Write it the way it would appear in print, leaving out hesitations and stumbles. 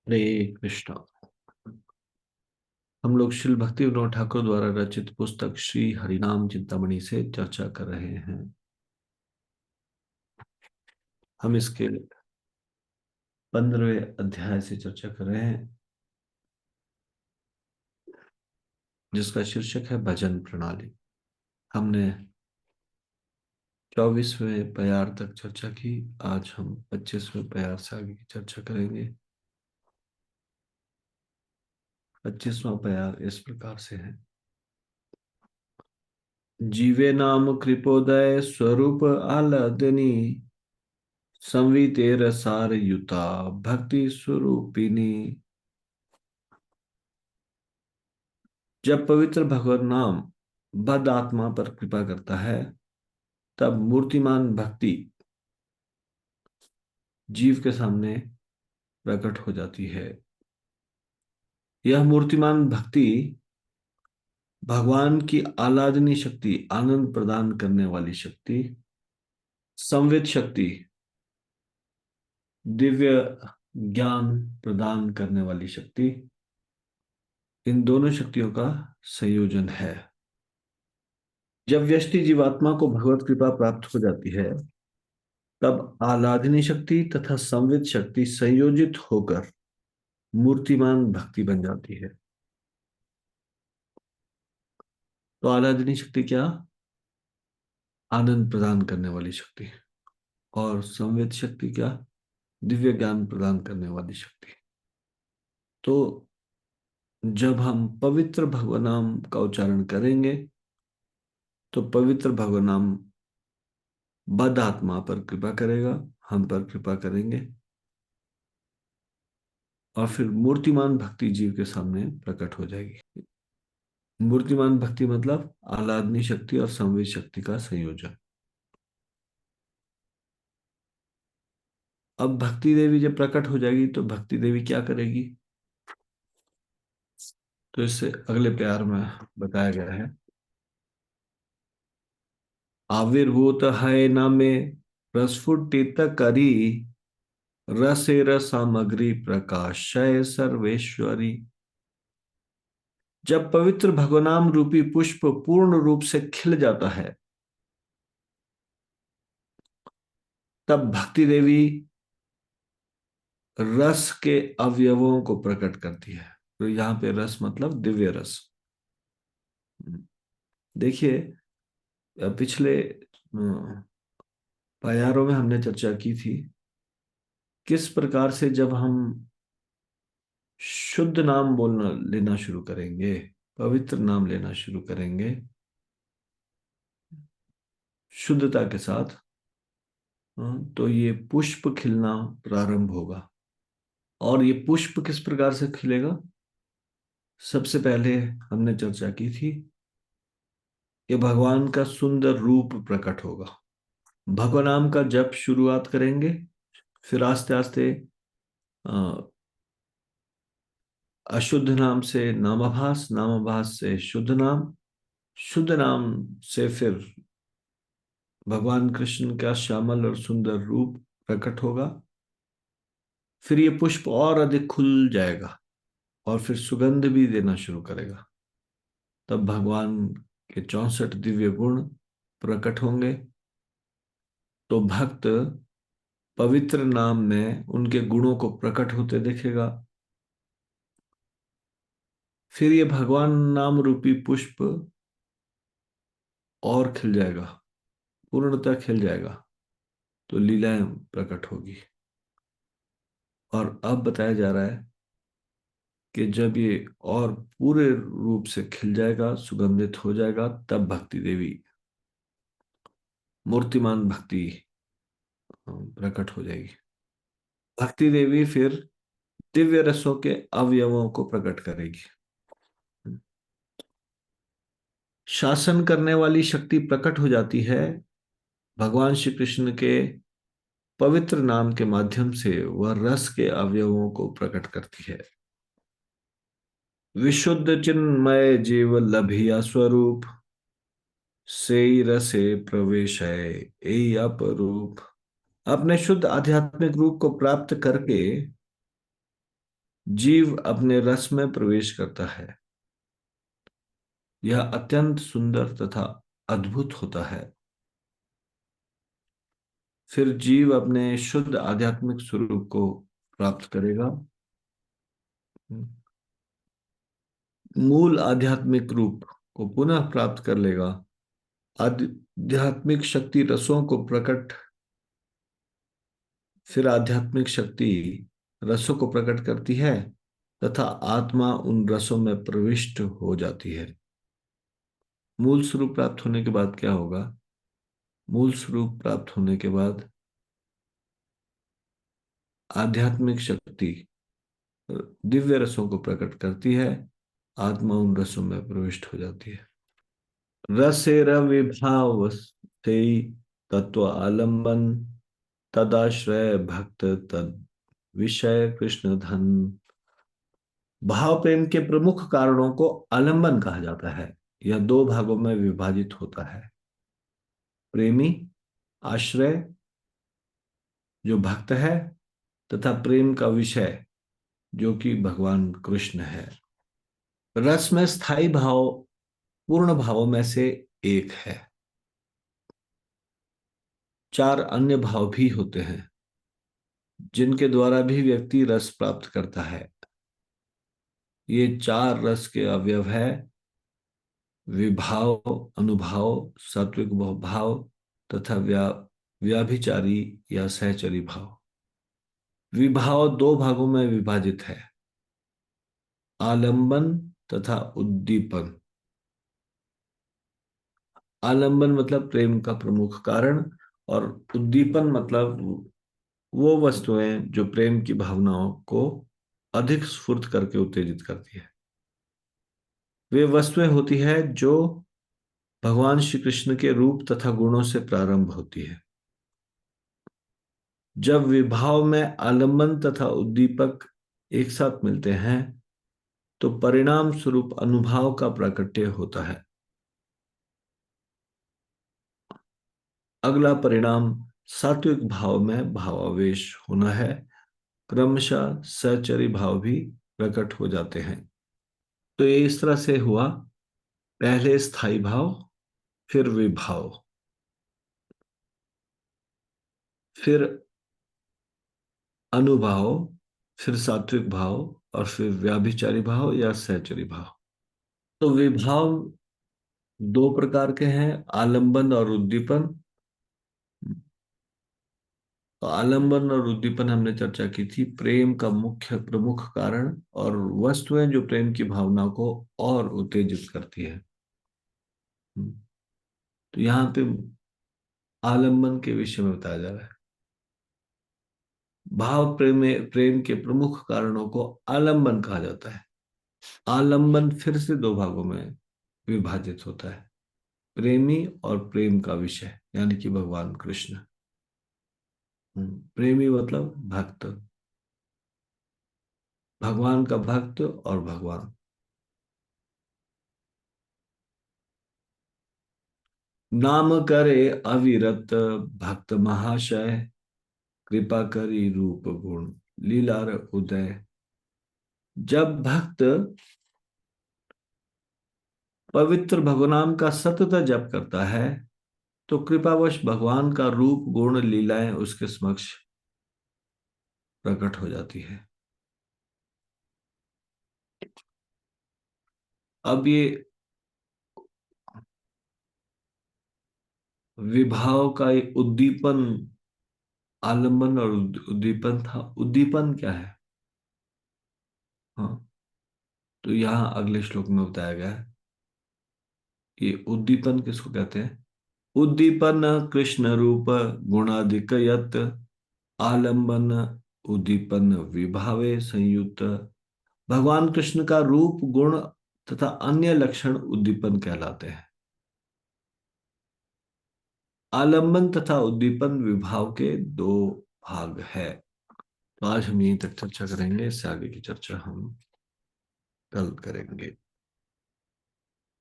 हरे कृष्णा। हम लोग श्रील भक्ति विनोद ठाकुर द्वारा रचित पुस्तक श्री हरिनाम चिंतामणि से चर्चा कर रहे हैं। हम इसके 15वें अध्याय से चर्चा कर रहे हैं, जिसका शीर्षक है भजन प्रणाली। हमने 24वें प्यार तक चर्चा की। आज हम 25वें प्यार से आगे की चर्चा करेंगे। 25वां प्यार इस प्रकार से है। जीवे नाम कृपोदय स्वरूप आलदनी, संवितेर सार युता भक्ति स्वरूपिणी। जब पवित्र भगवत नाम बद्ध आत्मा पर कृपा करता है, तब मूर्तिमान भक्ति जीव के सामने प्रकट हो जाती है। यह मूर्तिमान भक्ति भगवान की आह्लादनी शक्ति, आनंद प्रदान करने वाली शक्ति, संवित शक्ति, दिव्य ज्ञान प्रदान करने वाली शक्ति, इन दोनों शक्तियों का संयोजन है। जब व्यष्टि जीवात्मा को भगवत कृपा प्राप्त हो जाती है, तब आह्लादनी शक्ति तथा संवित शक्ति संयोजित होकर मूर्तिमान भक्ति बन जाती है। तो आह्लादनी शक्ति क्या? आनंद प्रदान करने वाली शक्ति। और संवित शक्ति क्या? दिव्य ज्ञान प्रदान करने वाली शक्ति। तो जब हम पवित्र भगवान नाम का उच्चारण करेंगे, तो पवित्र भगवान नाम बद्ध आत्मा पर कृपा करेगा, हम पर कृपा करेंगे, और फिर मूर्तिमान भक्ति जीव के सामने प्रकट हो जाएगी। मूर्तिमान भक्ति मतलब आह्लादनी शक्ति और संवेद शक्ति का संयोजन। अब भक्ति देवी जब प्रकट हो जाएगी, तो भक्ति देवी क्या करेगी? तो इससे अगले प्यार में बताया गया है। आविर्भूत है नामे प्रस्फुटित करी, रसेर सामग्री प्रकाशय सर्वेश्वरी। जब पवित्र भगवनाम रूपी पुष्प पूर्ण रूप से खिल जाता है, तब भक्ति देवी रस के अवयवों को प्रकट करती है। तो यहाँ पे रस मतलब दिव्य रस। देखिए, पिछले प्यारों में हमने चर्चा की थी किस प्रकार से जब हम शुद्ध नाम बोलना लेना शुरू करेंगे, पवित्र नाम लेना शुरू करेंगे शुद्धता के साथ, तो ये पुष्प खिलना प्रारंभ होगा। और ये पुष्प किस प्रकार से खिलेगा? सबसे पहले हमने चर्चा की थी कि भगवान का सुंदर रूप प्रकट होगा। भगवान नाम का जप शुरुआत करेंगे, फिर आस्ते आस्ते अशुद्ध नाम से नामाभास, नामाभास से शुद्ध नाम, शुद्ध नाम से फिर भगवान कृष्ण का श्यामल और सुंदर रूप प्रकट होगा। फिर ये पुष्प और अधिक खुल जाएगा और फिर सुगंध भी देना शुरू करेगा। तब भगवान के 64 दिव्य गुण प्रकट होंगे। तो भक्त पवित्र नाम में उनके गुणों को प्रकट होते देखेगा। फिर ये भगवान नाम रूपी पुष्प और खिल जाएगा, पूर्णतः खिल जाएगा, तो लीलाएं प्रकट होगी। और अब बताया जा रहा है कि जब ये और पूरे रूप से खिल जाएगा, सुगंधित हो जाएगा, तब भक्ति देवी, मूर्तिमान भक्ति प्रकट हो जाएगी। भक्ति देवी फिर दिव्य रसों के अवयवों को प्रकट करेगी। शासन करने वाली शक्ति प्रकट हो जाती है भगवान श्री कृष्ण के पवित्र नाम के माध्यम से। वह रस के अवयवों को प्रकट करती है। विशुद्ध चिन्मय जीव लभिया स्वरूप, से रसे प्रवेश है ए अपरूप। अपने शुद्ध आध्यात्मिक रूप को प्राप्त करके जीव अपने रस में प्रवेश करता है। यह अत्यंत सुंदर तथा अद्भुत होता है। फिर जीव अपने शुद्ध आध्यात्मिक स्वरूप को प्राप्त करेगा। मूल आध्यात्मिक रूप को पुनः प्राप्त कर लेगा। आध्यात्मिक शक्ति रसों को प्रकट फिर आध्यात्मिक शक्ति रसों को प्रकट करती है तथा आत्मा उन रसों में प्रविष्ट हो जाती है। मूल स्वरूप प्राप्त होने के बाद क्या होगा? मूल स्वरूप प्राप्त होने के बाद आध्यात्मिक शक्ति दिव्य रसों को प्रकट करती है। आत्मा उन रसों में प्रविष्ट हो जाती है। रसेरविभाव से तत्व आलंबन तदाश्रय भक्त तद विषय कृष्ण धन। भाव प्रेम के प्रमुख कारणों को आलंबन कहा जाता है। यह दो भागों में विभाजित होता है। प्रेमी, आश्रय जो भक्त है, तथा प्रेम का विषय जो कि भगवान कृष्ण है। रस में स्थायी भाव पूर्ण भावों में से एक है। चार अन्य भाव भी होते हैं जिनके द्वारा भी व्यक्ति रस प्राप्त करता है। ये चार रस के अवयव है: विभाव, अनुभाव, सात्विक भाव तथा व्याभिचारी या सहचरी भाव। विभाव दो भागों में विभाजित है: आलंबन तथा उद्दीपन। आलंबन मतलब प्रेम का प्रमुख कारण, और उद्दीपन मतलब वो वस्तुएं जो प्रेम की भावनाओं को अधिक स्फुर्त करके उत्तेजित करती है। वे वस्तुएं होती है जो भगवान श्री कृष्ण के रूप तथा गुणों से प्रारंभ होती है। जब विभाव में आलंबन तथा उद्दीपक एक साथ मिलते हैं तो परिणाम स्वरूप अनुभाव का प्राकट्य होता है। अगला परिणाम सात्विक भाव में भावावेश होना है। क्रमशः सहचरी भाव भी प्रकट हो जाते हैं। तो ये इस तरह से हुआ: पहले स्थायी भाव, फिर विभाव, फिर अनुभाव, फिर सात्विक भाव, और फिर व्याभिचारी भाव या सहचरी भाव। तो विभाव दो प्रकार के हैं: आलंबन और उद्दीपन। तो आलंबन और उद्दीपन हमने चर्चा की थी, प्रेम का मुख्य प्रमुख कारण और वस्तुएं जो प्रेम की भावना को और उत्तेजित करती है। तो यहाँ पे आलंबन के विषय में बताया जा रहा है। भाव प्रेम के प्रमुख कारणों को आलंबन कहा जाता है। आलंबन फिर से दो भागों में विभाजित होता है: प्रेमी और प्रेम का विषय यानी कि भगवान कृष्ण। प्रेमी मतलब भक्त, भगवान का भक्त और भगवान। नाम करे अविरत भक्त महाशय कृपा करी रूप गुण लीलार उदय। जब भक्त पवित्र भगवान का सतत जप करता है तो कृपावश भगवान का रूप गुण लीलाएं उसके समक्ष प्रकट हो जाती है। अब ये विभाव का एक उद्दीपन, आलंबन और उद्दीपन था। उद्दीपन क्या है? हाँ, तो यहाँ अगले श्लोक में बताया गया है कि उद्दीपन किसको कहते हैं। उद्दीपन कृष्ण रूप गुणाधिक यत आलंबन उद्दीपन विभावे संयुक्त। भगवान कृष्ण का रूप, गुण तथा अन्य लक्षण उद्दीपन कहलाते हैं। आलंबन तथा उद्दीपन विभाव के दो भाग है। तो आज हम यहीं तक चर्चा करेंगे, इससे आगे की चर्चा हम कल करेंगे।